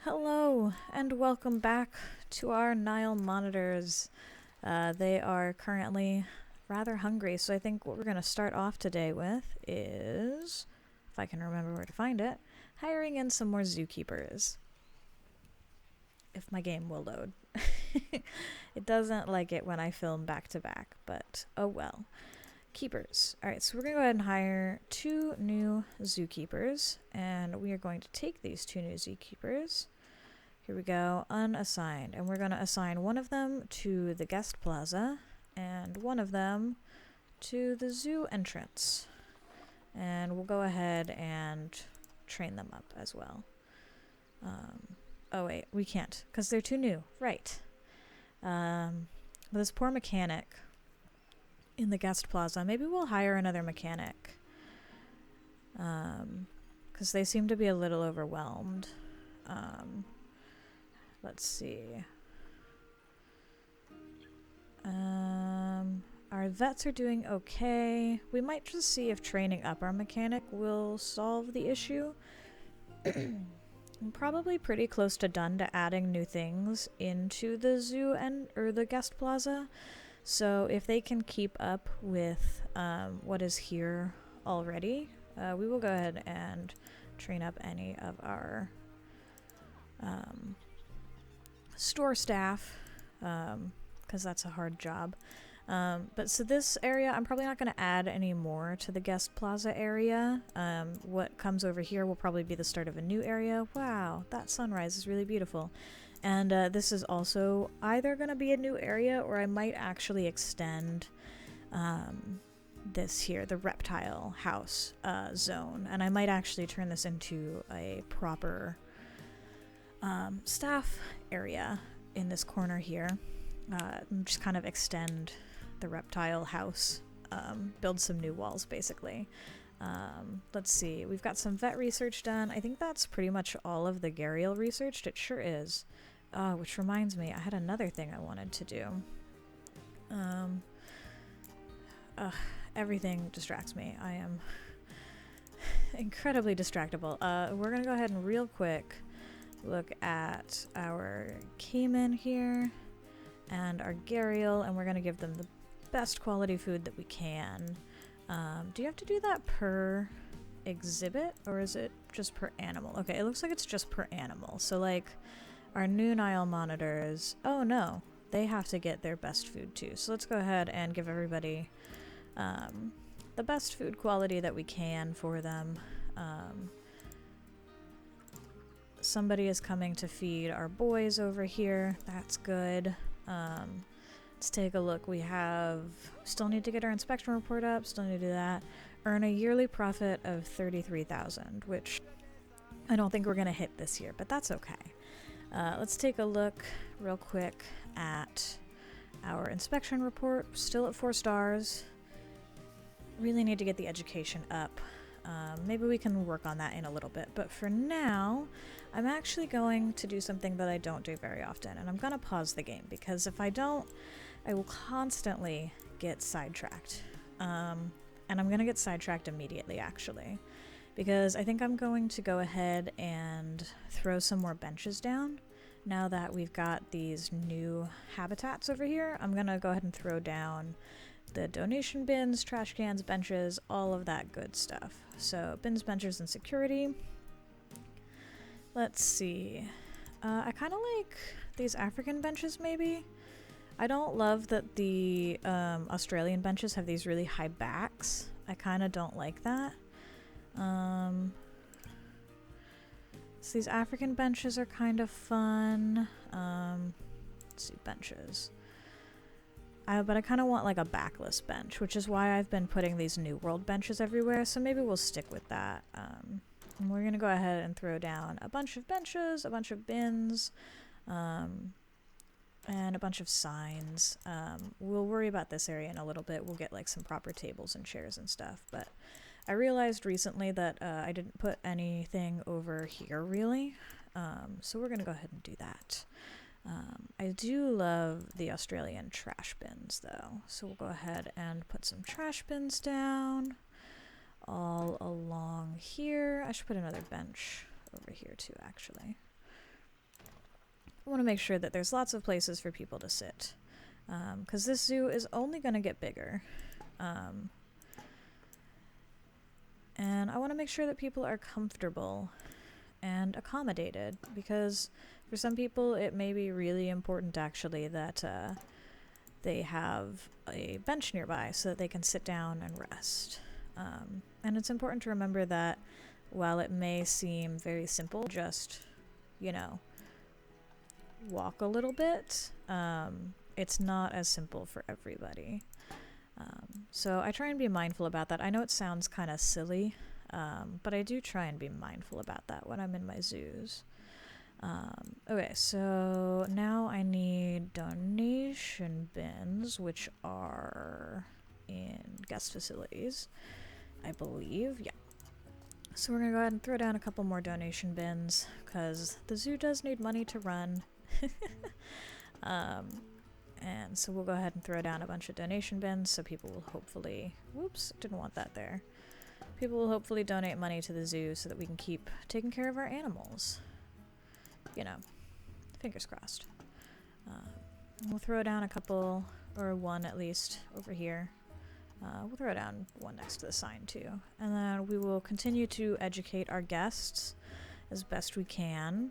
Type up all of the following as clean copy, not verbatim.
Hello, and welcome back to our Nile monitors. They are currently rather hungry, so I think what we're going to start off today with is, if I can remember where to find it, hiring in some more zookeepers. If my game will load. It doesn't like it when I film back to back, but oh well. Keepers. Alright, so we're going to go ahead and hire 2 new zookeepers, and we are going to take these 2 new zookeepers. Here we go, unassigned, and we're going to assign one of them to the guest plaza, and one of them to the zoo entrance. And we'll go ahead and train them up as well. Oh wait, we can't, because they're too new. Right. This poor mechanic in the guest plaza. Maybe we'll hire another mechanic. Because they seem to be a little overwhelmed. Let's see. Our vets are doing okay. We might just see if training up our mechanic will solve the issue. I'm probably pretty close to done to adding new things into the zoo or the guest plaza. So if they can keep up with what is here already, we will go ahead and train up any of our store staff, because that's a hard job. But so this area, I'm probably not going to add any more to the guest plaza area. What comes over here will probably be the start of a new area. Wow, that sunrise is really beautiful. And this is also either going to be a new area, or I might actually extend this here, the reptile house zone. And I might actually turn this into a proper staff area in this corner here. Just kind of extend the reptile house, build some new walls basically. Let's see, we've got some vet research done. I think that's pretty much all of the gharial researched. It sure is. Which reminds me, I had another thing I wanted to do. Everything distracts me. I am incredibly distractible. We're gonna go ahead and real quick look at our caiman here and our gharial, and we're gonna give them the best quality food that we can. Do you have to do that per exhibit, or is it just per animal? Okay, it looks like it's just per animal. So like our new Nile monitors, oh no, they have to get their best food too. So let's go ahead and give everybody the best food quality that we can for them. Somebody is coming to feed our boys over here. That's good. Let's take a look. We still need to get our inspection report up, still need to do that. Earn a yearly profit of 33,000, which I don't think we're going to hit this year, but that's okay. Let's take a look real quick at our inspection report. Still at 4 stars. Really need to get the education up. Maybe we can work on that in a little bit, but for now, I'm actually going to do something that I don't do very often, and I'm going to pause the game, because if I don't, I will constantly get sidetracked. And I'm going to get sidetracked immediately, actually, because I think I'm going to go ahead and throw some more benches down. Now that we've got these new habitats over here, I'm going to go ahead and throw down the donation bins, trash cans, benches, all of that good stuff. So bins, benches, and security. Let's see. I kind of like these African benches, maybe. I don't love that the Australian benches have these really high backs. I kind of don't like that. So these African benches are kind of fun. Let's see, benches. But I kind of want like a backless bench, which is why I've been putting these New World benches everywhere, so maybe we'll stick with that. And we're going to go ahead and throw down a bunch of benches, a bunch of bins, and a bunch of signs. We'll worry about this area in a little bit. We'll get like some proper tables and chairs and stuff, but I realized recently that I didn't put anything over here really, so we're going to go ahead and do that. I do love the Australian trash bins though, so we'll go ahead and put some trash bins down all along here. I should put another bench over here too, actually. I want to make sure that there's lots of places for people to sit. Because this zoo is only going to get bigger. And I want to make sure that people are comfortable and accommodated, because for some people it may be really important actually that they have a bench nearby so that they can sit down and rest. And it's important to remember that while it may seem very simple, just, you know, walk a little bit, it's not as simple for everybody. So I try and be mindful about that. I know it sounds kind of silly, but I do try and be mindful about that when I'm in my zoos. Okay, so now I need donation bins, which are in guest facilities, I believe. Yeah. So we're going to go ahead and throw down a couple more donation bins, because the zoo does need money to run. And so we'll go ahead and throw down a bunch of donation bins so people will hopefully... Whoops, didn't want that there. People will hopefully donate money to the zoo so that we can keep taking care of our animals. You know, fingers crossed. We'll throw down a couple, or one at least, over here. We'll throw down one next to the sign too. And then we will continue to educate our guests as best we can.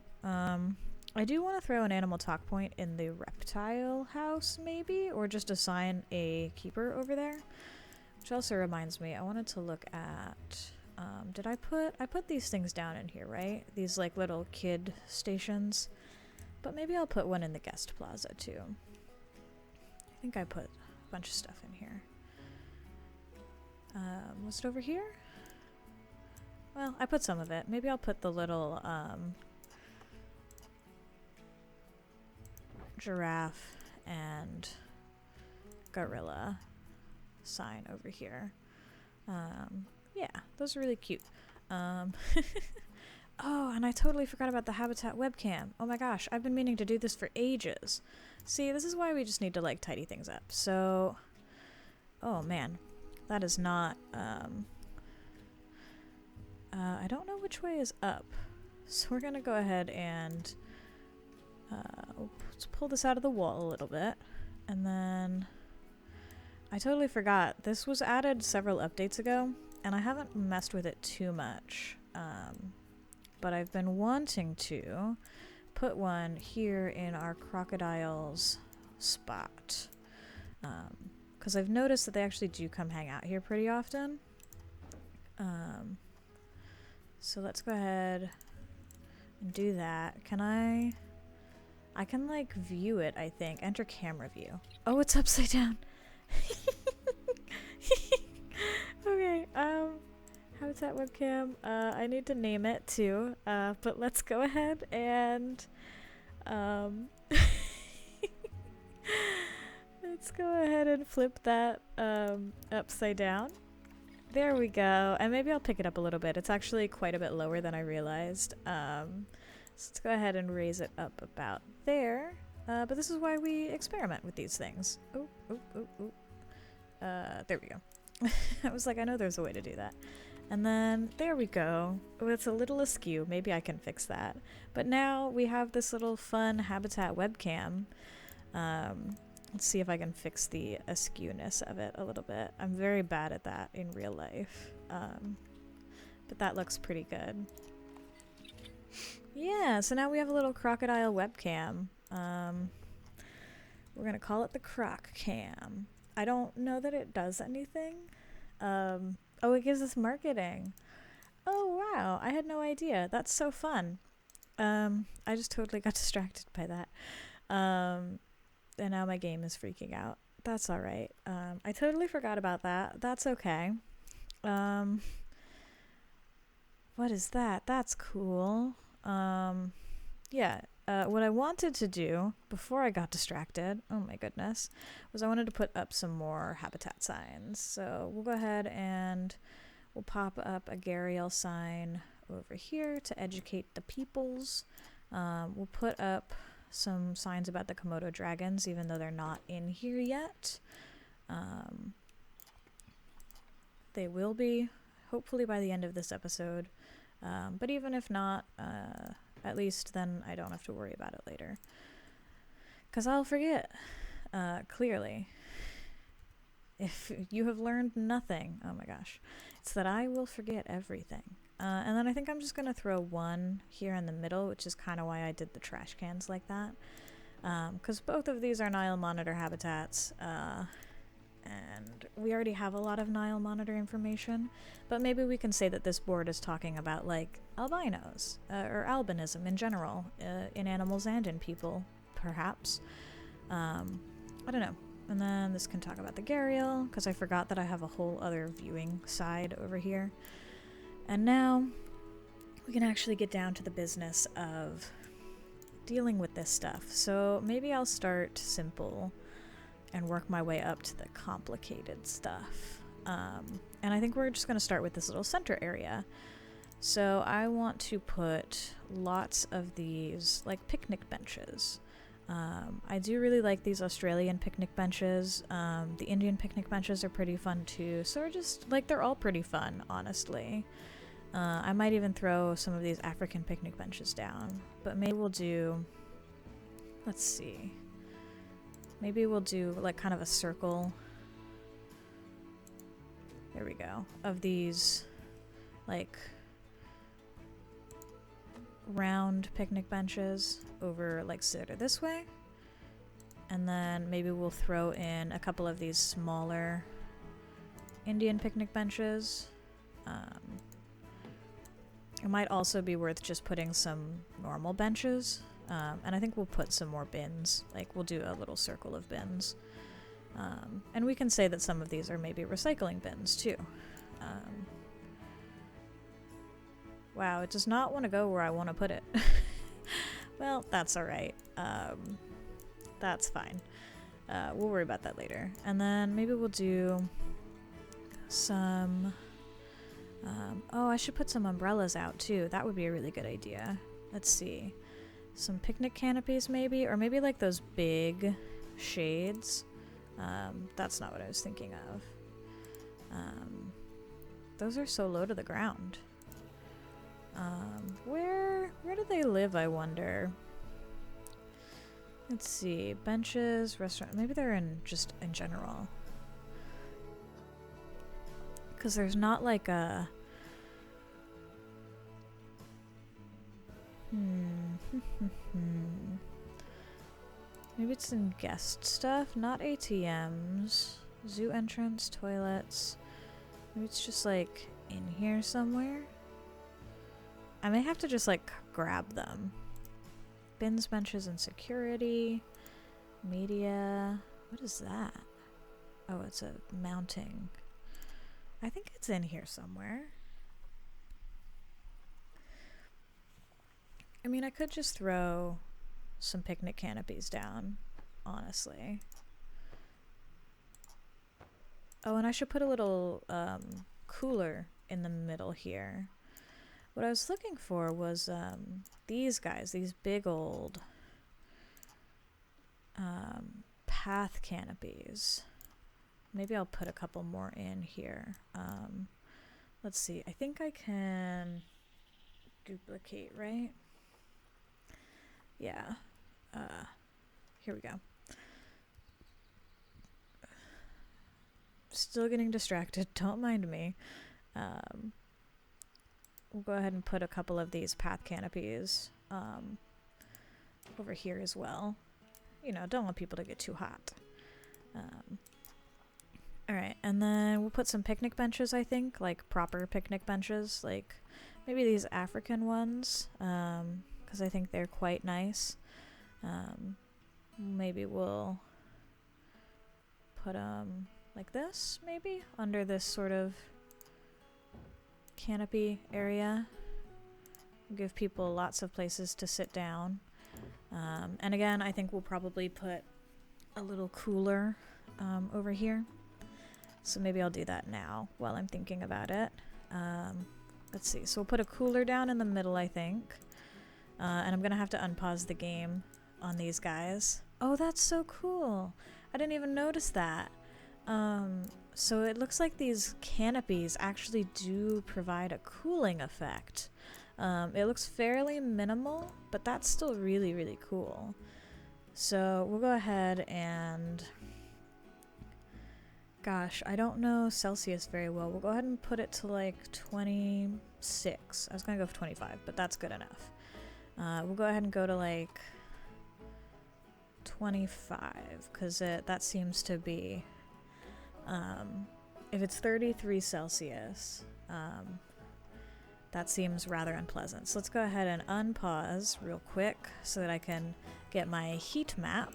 I do want to throw an animal talk point in the reptile house, maybe, or just assign a keeper over there. Which also reminds me, I wanted to look at, did I put these things down in here, right? These like little kid stations. But maybe I'll put one in the guest plaza too. I think I put a bunch of stuff in here. Was it over here? Well, I put some of it. Maybe I'll put the little, giraffe and gorilla sign over here. Yeah, those are really cute. Oh, and I totally forgot about the habitat webcam. Oh my gosh, I've been meaning to do this for ages. See, this is why we just need to like tidy things up. So, oh man, that is not, I don't know which way is up. So we're gonna go ahead and let's pull this out of the wall a little bit. And then I totally forgot. This was added several updates ago, and I haven't messed with it too much. But I've been wanting to put one here in our crocodiles spot. Because I've noticed that they actually do come hang out here pretty often. So let's go ahead and do that. Can I can like view it, I think. Enter camera view. Oh, it's upside down. Okay, habitat webcam. I need to name it too. But let's go ahead and let's go ahead and flip that upside down. There we go. And maybe I'll pick it up a little bit. It's actually quite a bit lower than I realized. So let's go ahead and raise it up about there. But this is why we experiment with these things. Oh, oh, oh, oh. There we go. I was like, I know there's a way to do that. And then there we go. Oh, it's a little askew. Maybe I can fix that. But now we have this little fun habitat webcam. Let's see if I can fix the askewness of it a little bit. I'm very bad at that in real life. But that looks pretty good. Yeah, so now we have a little crocodile webcam. We're gonna call it the Croc Cam. I don't know that it does anything. Oh, it gives us marketing. Oh, wow. I had no idea. That's so fun. I just totally got distracted by that. And now my game is freaking out. That's all right. I totally forgot about that. That's okay. What is that? That's cool. Yeah. What I wanted to do before I got distracted, oh my goodness, was I wanted to put up some more habitat signs. So we'll go ahead and we'll pop up a Gariel sign over here to educate the peoples. We'll put up some signs about the Komodo dragons, even though they're not in here yet. They will be, hopefully by the end of this episode. But even if not, at least then I don't have to worry about it later. Because I'll forget, clearly. If you have learned nothing, oh my gosh, it's that I will forget everything. And then I think I'm just going to throw one here in the middle, which is kind of why I did the trash cans like that. Because both of these are Nile monitor habitats, and we already have a lot of Nile monitor information, but maybe we can say that this board is talking about, like, albinos, or albinism in general, in animals and in people, perhaps. I don't know. And then this can talk about the gharial, because I forgot that I have a whole other viewing side over here. And now we can actually get down to the business of dealing with this stuff. So maybe I'll start simple and work my way up to the complicated stuff. And I think we're just going to start with this little center area. So I want to put lots of these, like, picnic benches. I do really like these Australian picnic benches. The Indian picnic benches are pretty fun too. So we're just, like, they're all pretty fun, honestly. I might even throw some of these African picnic benches down. But maybe we'll do, let's see. Maybe we'll do, like, kind of a circle. There we go. Of these, like, round picnic benches over, like, sort of this way. And then maybe we'll throw in a couple of these smaller Indian picnic benches. It might also be worth just putting some normal benches. And I think we'll put some more bins. Like, we'll do a little circle of bins. And we can say that some of these are maybe recycling bins too. Wow, it does not want to go where I want to put it. Well, that's alright. That's fine. We'll worry about that later. And then maybe we'll do some... oh, I should put some umbrellas out too. That would be a really good idea. Let's see. Some picnic canopies maybe? Or maybe like those big shades. That's not what I was thinking of. Those are so low to the ground. Where do they live, I wonder? Let's see. Benches, restaurant. Maybe they're in general. Because there's not like a... Maybe it's in guest stuff, not ATMs. Zoo entrance, toilets. Maybe it's just like in here somewhere. I may have to just like grab them. Bins, benches, and security. Media. What is that? Oh, it's a mounting. I think it's in here somewhere. I mean, I could just throw some picnic canopies down, honestly. Oh, and I should put a little cooler in the middle here. What I was looking for was these guys, these big old path canopies. Maybe I'll put a couple more in here. Let's see, I think I can duplicate, right? Yeah. Here we go. Still getting distracted, don't mind me. We'll go ahead and put a couple of these path canopies over here as well. You know, don't want people to get too hot. Alright, and then we'll put some picnic benches, I think, like proper picnic benches, like maybe these African ones, because I think they're quite nice. Maybe we'll put them like this, maybe, under this sort of canopy area. Give people lots of places to sit down. And again, I think we'll probably put a little cooler over here. So maybe I'll do that now while I'm thinking about it. Let's see. So we'll put a cooler down in the middle, I think. And I'm going to have to unpause the game on these guys. Oh, that's so cool. I didn't even notice that. So it looks like these canopies actually do provide a cooling effect. It looks fairly minimal, but that's still really, really cool. So we'll go ahead and, gosh, I don't know Celsius very well. We'll go ahead and put it to like 26. I was gonna go for 25, but that's good enough. We'll go ahead and go to like 25, because that seems to be, if it's 33 Celsius, that seems rather unpleasant. So let's go ahead and unpause real quick so that I can get my heat map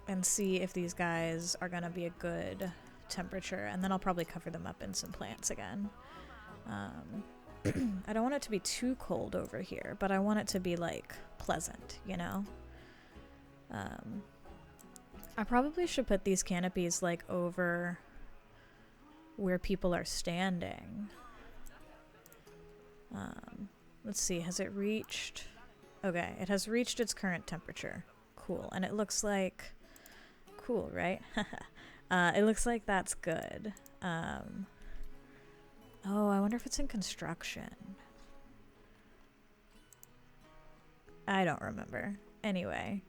and see if these guys are gonna be a good temperature, and then I'll probably cover them up in some plants again. I don't want it to be too cold over here, but I want it to be like pleasant, you know? I probably should put these canopies like over where people are standing. Let's see, has it reached? Okay, it has reached its current temperature. Cool, and it looks like, cool, right? It looks like that's good. Oh, I wonder if it's in construction. I don't remember. Anyway.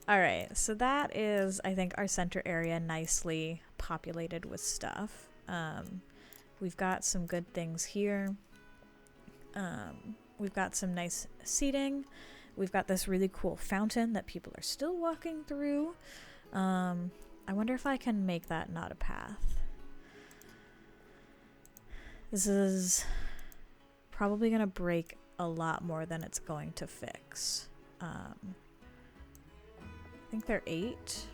Alright, so that is, I think, our center area nicely populated with stuff. We've got some good things here. We've got some nice seating. We've got this really cool fountain that people are still walking through. I wonder if I can make that not a path. This is probably going to break a lot more than it's going to fix. I think they're 8.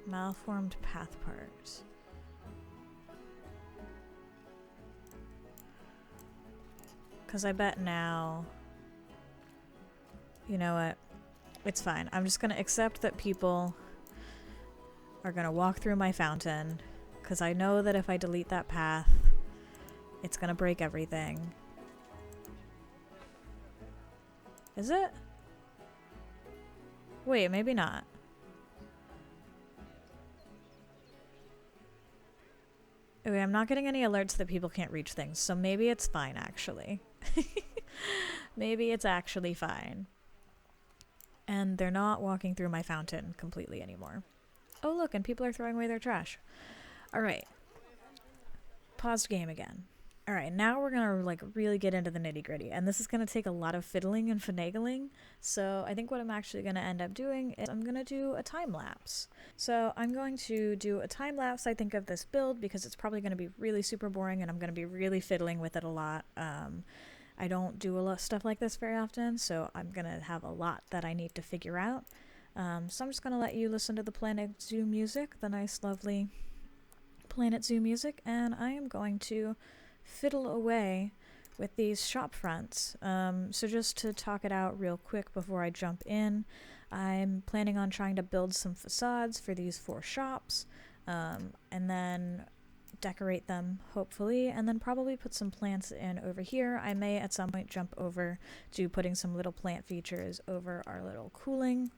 Malformed path parts. Because I bet now... You know what? It's fine. I'm just going to accept that people are going to walk through my fountain. Because I know that if I delete that path, it's going to break everything. Is it? Wait, maybe not. Okay, I'm not getting any alerts that people can't reach things, so maybe it's fine, actually. Maybe it's actually fine. And they're not walking through my fountain completely anymore. Oh, look, and people are throwing away their trash. Alright. Paused game again. Alright, now we're gonna like really get into the nitty-gritty, and this is gonna take a lot of fiddling and finagling, so I think what I'm actually gonna end up doing is I'm gonna do a time-lapse. So I'm going to do a time-lapse, I think, of this build, because it's probably gonna be really super boring, and I'm gonna be really fiddling with it a lot. I don't do a lot of stuff like this very often, so I'm gonna have a lot that I need to figure out. So I'm just gonna let you listen to the Planet Zoo music, the nice, lovely Planet Zoo music, and I am going to fiddle away with these shop fronts. So just to talk it out real quick before I jump in, I'm planning on trying to build some facades for these 4 shops, and then decorate them, hopefully, and then probably put some plants in over here. I may at some point jump over to putting some little plant features over our little cooling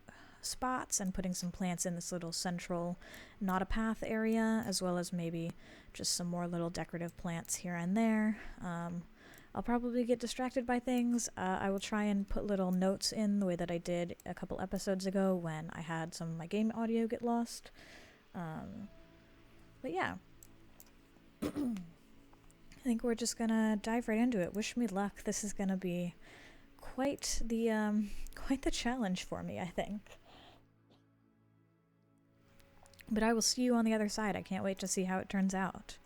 spots and putting some plants in this little central not a path area, as well as maybe just some more little decorative plants here and there. I'll probably get distracted by things. I will try and put little notes in the way that I did a couple episodes ago when I had some of my game audio get lost. But yeah. I think we're just gonna dive right into it. Wish me luck. This is gonna be quite the challenge for me, I think. But I will see you on the other side. I can't wait to see how it turns out.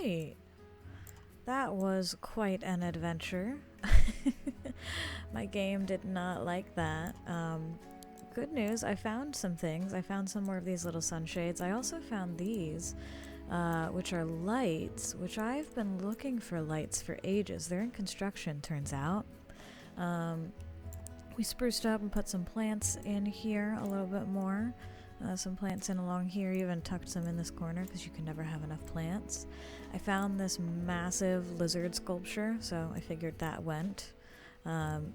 right. That was quite an adventure. My game did not like that. Good news, I found some things. I found some more of these little sunshades. I also found these, which are lights, which I've been looking for lights for ages. They're in construction, turns out. We spruced up and put some plants in here a little bit more. Some plants in along here, even tucked some in this corner because you can never have enough plants. I found this massive lizard sculpture, so I figured that went.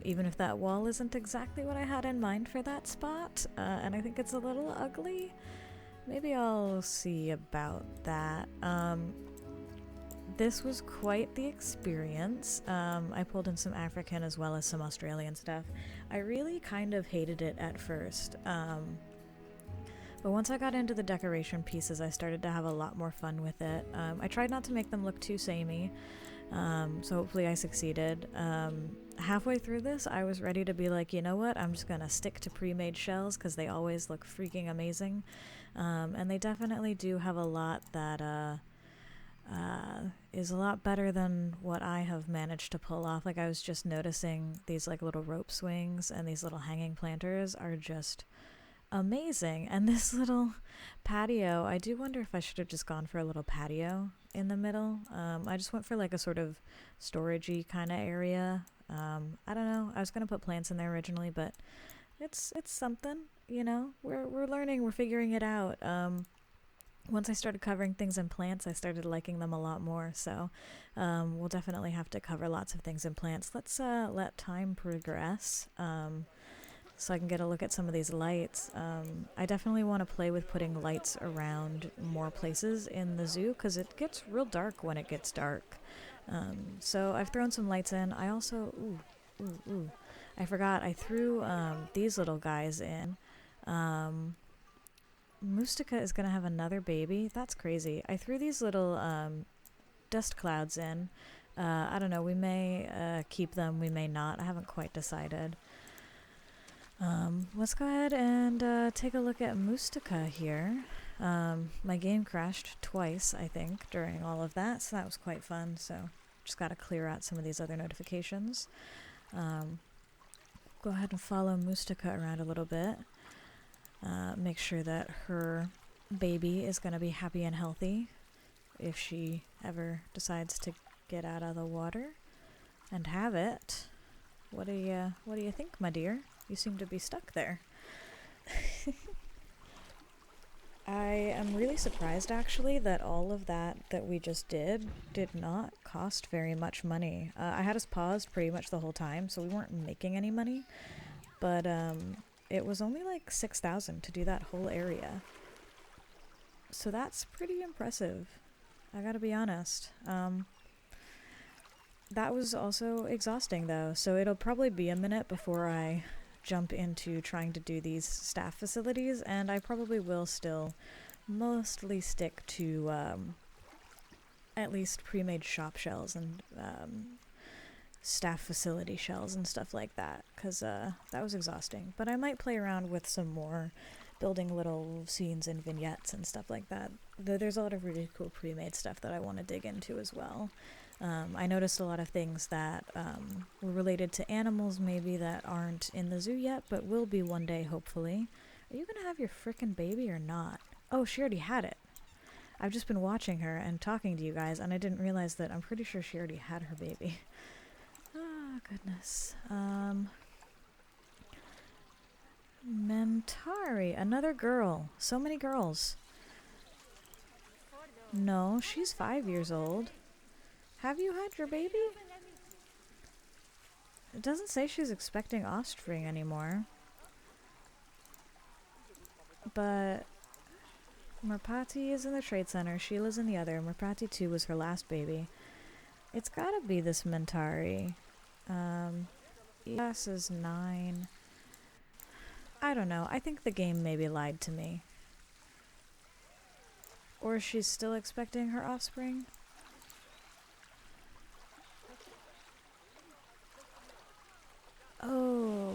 Even if that wall isn't exactly what I had in mind for that spot, and I think it's a little ugly, maybe I'll see about that. This was quite the experience. I pulled in some African as well as some Australian stuff. I really kind of hated it at first. But once I got into the decoration pieces, I started to have a lot more fun with it. I tried not to make them look too samey, so hopefully I succeeded. Halfway through this, I was ready to be like, you know what, I'm just gonna stick to pre-made shells because they always look freaking amazing. And they definitely do have a lot that is a lot better than what I have managed to pull off. Like, I was just noticing these like little rope swings and these little hanging planters are just amazing. And this little patio, I do wonder if I should have just gone for a little patio in the middle. I just went for like a sort of storagey kind of area. I don't know, I was gonna put plants in there originally, but it's something, you know. We're learning, we're figuring it out. Once I started covering things in plants, I started liking them a lot more, so we'll definitely have to cover lots of things in plants. Let's let time progress. So I can get a look at some of these lights. I definitely want to play with putting lights around more places in the zoo because it gets real dark when it gets dark. So I've thrown some lights in. I also, I forgot, I threw these little guys in. Mustica is going to have another baby. That's crazy. I threw these little dust clouds in. I don't know, we may keep them, we may not. I haven't quite decided. Let's go ahead and take a look at Mustica here. My game crashed twice, I think, during all of that, so that was quite fun. So just got to clear out some of these other notifications. Go ahead and follow Mustica around a little bit. Make sure that her baby is going to be happy and healthy if she ever decides to get out of the water and have it. What do you think, my dear? You seem to be stuck there. I am really surprised, actually, that all of that we just did not cost very much money. I had us paused pretty much the whole time, so we weren't making any money. But it was only like 6,000 to do that whole area. So that's pretty impressive, I gotta be honest. That was also exhausting, though, so it'll probably be a minute before I jump into trying to do these staff facilities, and I probably will still mostly stick to at least pre-made shop shells and staff facility shells and stuff like that, because that was exhausting. But I might play around with some more building little scenes and vignettes and stuff like that. There's a lot of really cool pre-made stuff that I want to dig into as well. I noticed a lot of things that were related to animals maybe that aren't in the zoo yet, but will be one day, hopefully. Are you gonna have your frickin' baby or not? Oh, she already had it. I've just been watching her and talking to you guys, and I didn't realize that I'm pretty sure she already had her baby. Oh, goodness. Mentari, another girl. So many girls. No, she's 5 years old. Have you had your baby? It doesn't say she's expecting offspring anymore. But Merpati is in the trade center. Sheila's in the other. Merpati 2 was her last baby. It's gotta be this Mentari. Yes is 9. I don't know. I think the game maybe lied to me. Or she's still expecting her offspring. Oh,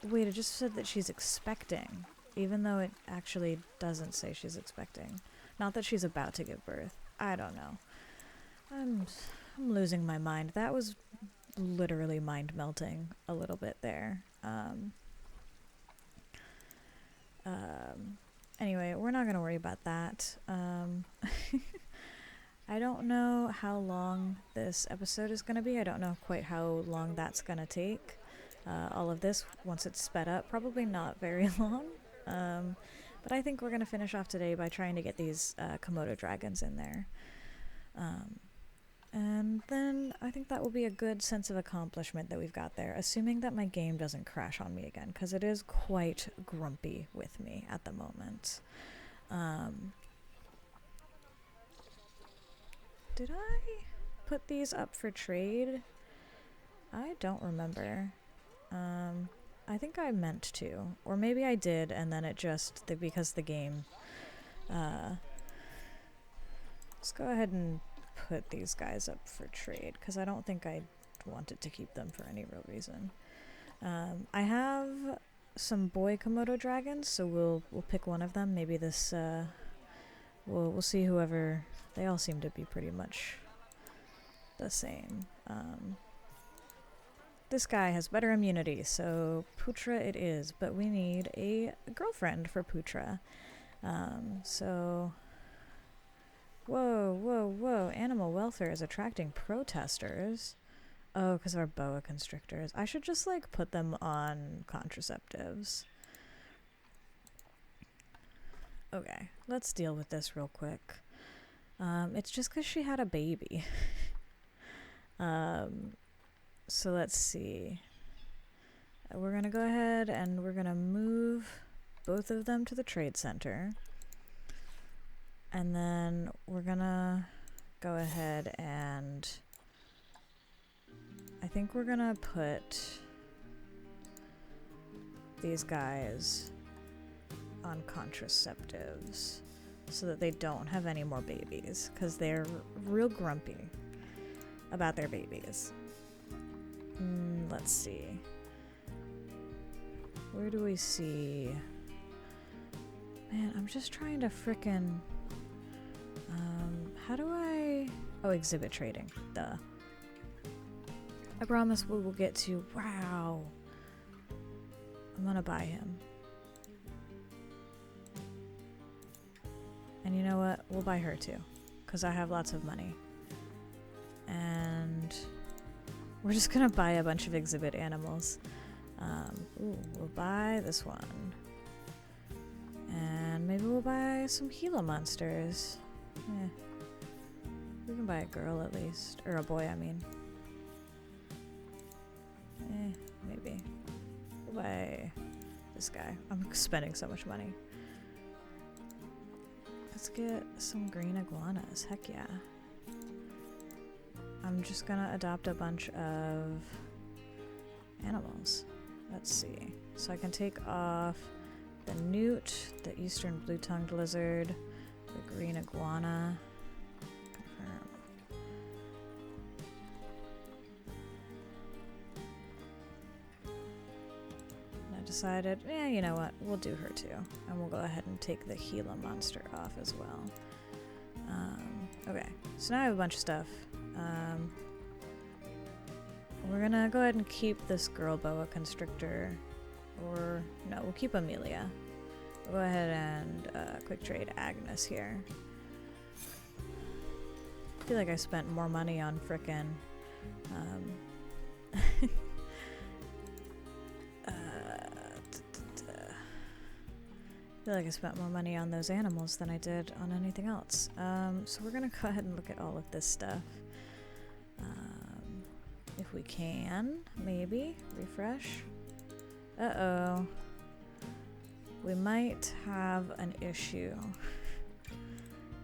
wait, it just said that she's expecting, even though it actually doesn't say she's expecting. Not that she's about to give birth. I don't know. I'm losing my mind. That was literally mind melting a little bit there. Anyway, we're not gonna worry about that. I don't know how long this episode is gonna be. I don't know quite how long that's gonna take. All of this, once it's sped up, probably not very long. But I think we're gonna finish off today by trying to get these Komodo dragons in there. And then I think that will be a good sense of accomplishment that we've got there, assuming that my game doesn't crash on me again, because it is quite grumpy with me at the moment. Did I put these up for trade? I don't remember. I think I meant to, or maybe I did, and then it just, because the game, let's go ahead and put these guys up for trade, because I don't think I wanted to keep them for any real reason. I have some boy Komodo dragons, so we'll pick one of them. Maybe this, we'll see whoever, they all seem to be pretty much the same. This guy has better immunity, so Putra it is, but we need a girlfriend for Putra. So... Whoa. Animal welfare is attracting protesters. Oh, because of our boa constrictors. I should just, like, put them on contraceptives. Okay, let's deal with this real quick. It's just because she had a baby. So let's see. We're going to go ahead and we're going to move both of them to the trade center. And then we're gonna go ahead and I think we're gonna put these guys on contraceptives so that they don't have any more babies, because they're real grumpy about their babies. Let's see. Where do we see? Man, I'm just trying to frickin'... how do I... Oh, exhibit trading. Duh. I promise we will get to... Wow. I'm gonna buy him. And you know what? We'll buy her too. Because I have lots of money. And... we're just gonna buy a bunch of exhibit animals. Ooh, we'll buy this one. And maybe we'll buy some Gila monsters. We can buy a girl at least. Or a boy, I mean. Maybe. We'll buy this guy. I'm spending so much money. Let's get some green iguanas. Heck yeah. I'm just gonna adopt a bunch of animals. Let's see. So I can take off the newt, the eastern blue-tongued lizard, the green iguana. Confirm. And I decided, you know what? We'll do her too. And we'll go ahead and take the Gila monster off as well. Okay, so now I have a bunch of stuff. We're gonna go ahead and keep this girl boa constrictor. Or, no, we'll keep Amelia. We'll go ahead and quick trade Agnes here. I feel like I spent more money on frickin' I feel like I spent more money on those animals than I did on anything else. So we're gonna go ahead and look at all of this stuff. If we can, maybe. Refresh. Uh-oh. We might have an issue.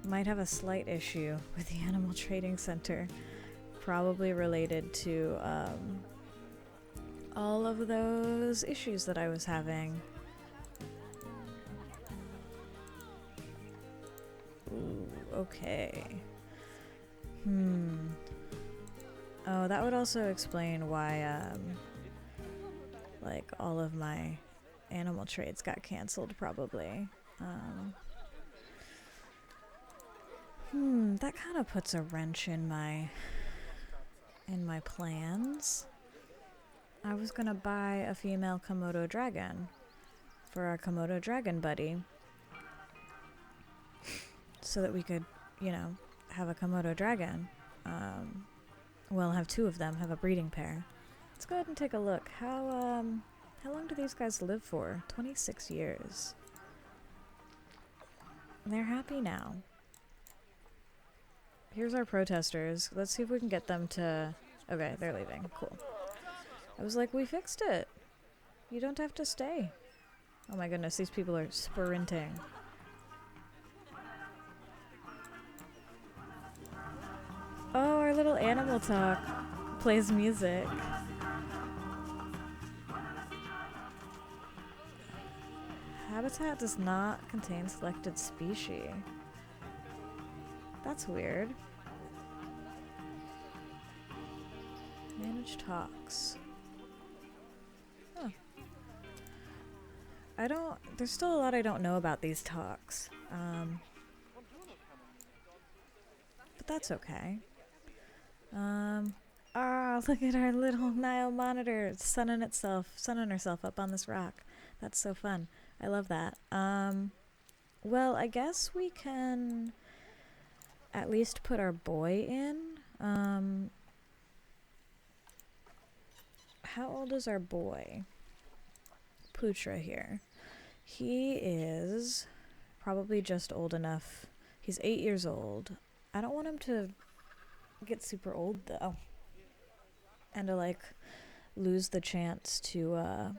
Might have a slight issue with the Animal Trading Center. Probably related to all of those issues that I was having. Ooh, okay. Oh, that would also explain why, like, all of my animal trades got canceled, probably. That kind of puts a wrench in my plans. I was gonna buy a female Komodo dragon for our Komodo dragon buddy, so that we could, you know, have a Komodo dragon. We'll have two of them, have a breeding pair. Let's go ahead and take a look. How long do these guys live for? 26 years. They're happy now. Here's our protesters. Let's see if we can get them to... Okay, they're leaving. Cool. I was like, we fixed it. You don't have to stay. Oh my goodness, these people are sprinting. Oh, our little animal talk plays music. Habitat does not contain selected species. That's weird. Manage talks. Huh. There's still a lot I don't know about these talks. But that's okay. Look at our little Nile monitor sunning herself up on this rock. That's so fun. I love that. Well, I guess we can at least put our boy in. How old is our boy? Putra here. He is probably just old enough. He's 8 years old. I don't want him to get super old though, and to like lose the chance to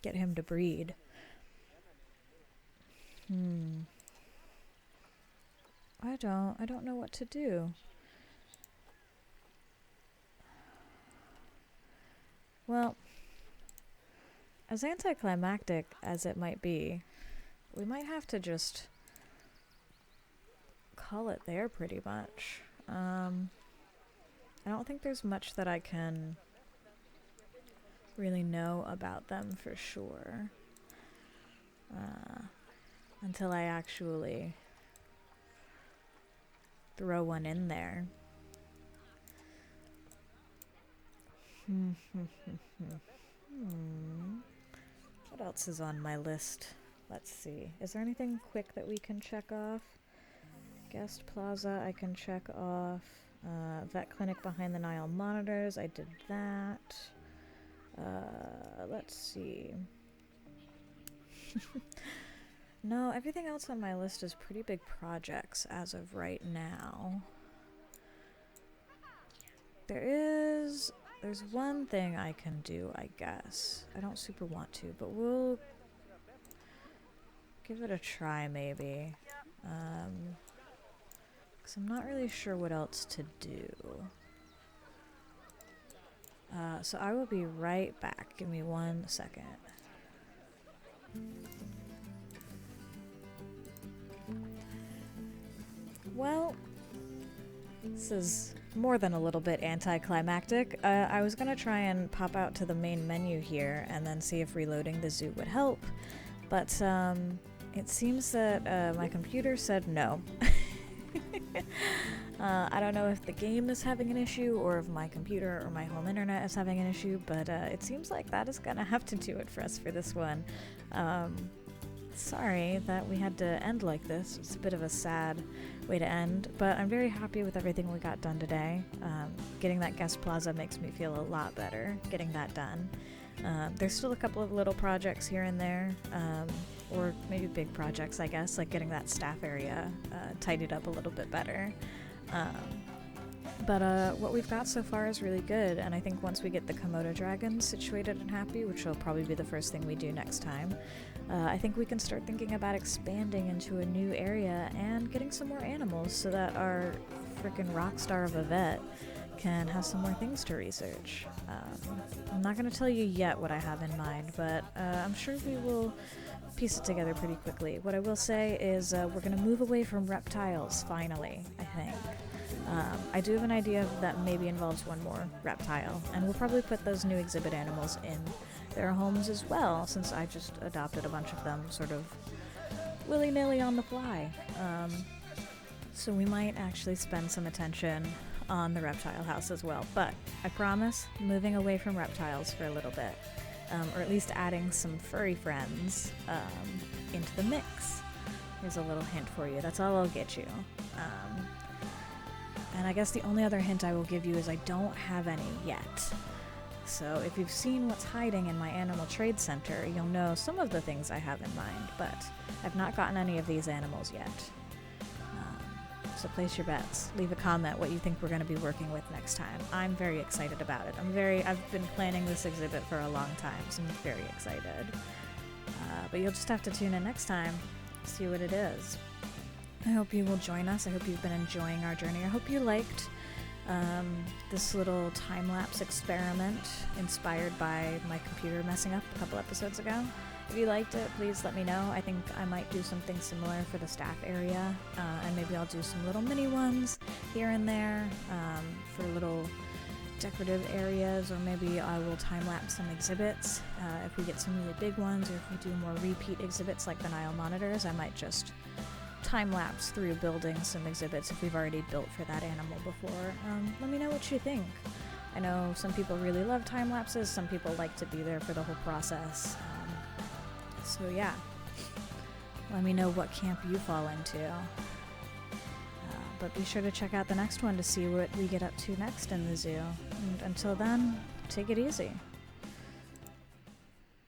get him to breed. I don't know what to do. Well, as anticlimactic as it might be, we might have to just call it there pretty much. I don't think there's much that I can really know about them for sure. Until I actually throw one in there. What else is on my list? Let's see. Is there anything quick that we can check off? Guest Plaza I can check off. Vet clinic behind the Nile monitors. I did that. Let's see. No, everything else on my list is pretty big projects as of right now. There's one thing I can do, I guess. I don't super want to, but we'll give it a try maybe. 'Cause I'm not really sure what else to do. So I will be right back. Give me 1 second. Well, this is more than a little bit anticlimactic. I was gonna try and pop out to the main menu here and then see if reloading the zoo would help, but it seems that my computer said no. I don't know if the game is having an issue or if my computer or my home internet is having an issue, but it seems like that is gonna have to do it for us for this one. Sorry that we had to end like this. It's a bit of a sad way to end, but I'm very happy with everything we got done today. Getting that guest plaza makes me feel a lot better, getting that done. There's still a couple of little projects here and there, or maybe big projects, I guess, like getting that staff area tidied up a little bit better. But what we've got so far is really good, and I think once we get the Komodo dragons situated and happy, which will probably be the first thing we do next time, I think we can start thinking about expanding into a new area and getting some more animals so that our frickin' rock star of a vet can have some more things to research. I'm not going to tell you yet what I have in mind, but I'm sure we will piece it together pretty quickly. What I will say is we're going to move away from reptiles, finally, I think. I do have an idea that maybe involves one more reptile, and we'll probably put those new exhibit animals in their homes as well, since I just adopted a bunch of them sort of willy-nilly on the fly. So we might actually spend some attention on the reptile house as well, but I promise moving away from reptiles for a little bit, or at least adding some furry friends into the mix. Here's a little hint for you. That's all I'll get you. And I guess the only other hint I will give you is I don't have any yet. So if you've seen what's hiding in my animal trade center, you'll know some of the things I have in mind, but I've not gotten any of these animals yet. So place your bets. Leave a comment what you think we're going to be working with next time. I'm very excited about it. I've been planning this exhibit for a long time, so I'm very excited. But you'll just have to tune in next time, see what it is. I hope you will join us. I hope you've been enjoying our journey. I hope you liked this little time-lapse experiment inspired by my computer messing up a couple episodes ago. If you liked it, please let me know. I think I might do something similar for the staff area, and maybe I'll do some little mini ones here and there for little decorative areas, or maybe I will time-lapse some exhibits. If we get some really big ones, or if we do more repeat exhibits like the Nile monitors, I might just time-lapse through building some exhibits if we've already built for that animal before. Let me know what you think. I know some people really love time-lapses, some people like to be there for the whole process. So yeah, let me know what camp you fall into. But be sure to check out the next one to see what we get up to next in the zoo. And until then, take it easy.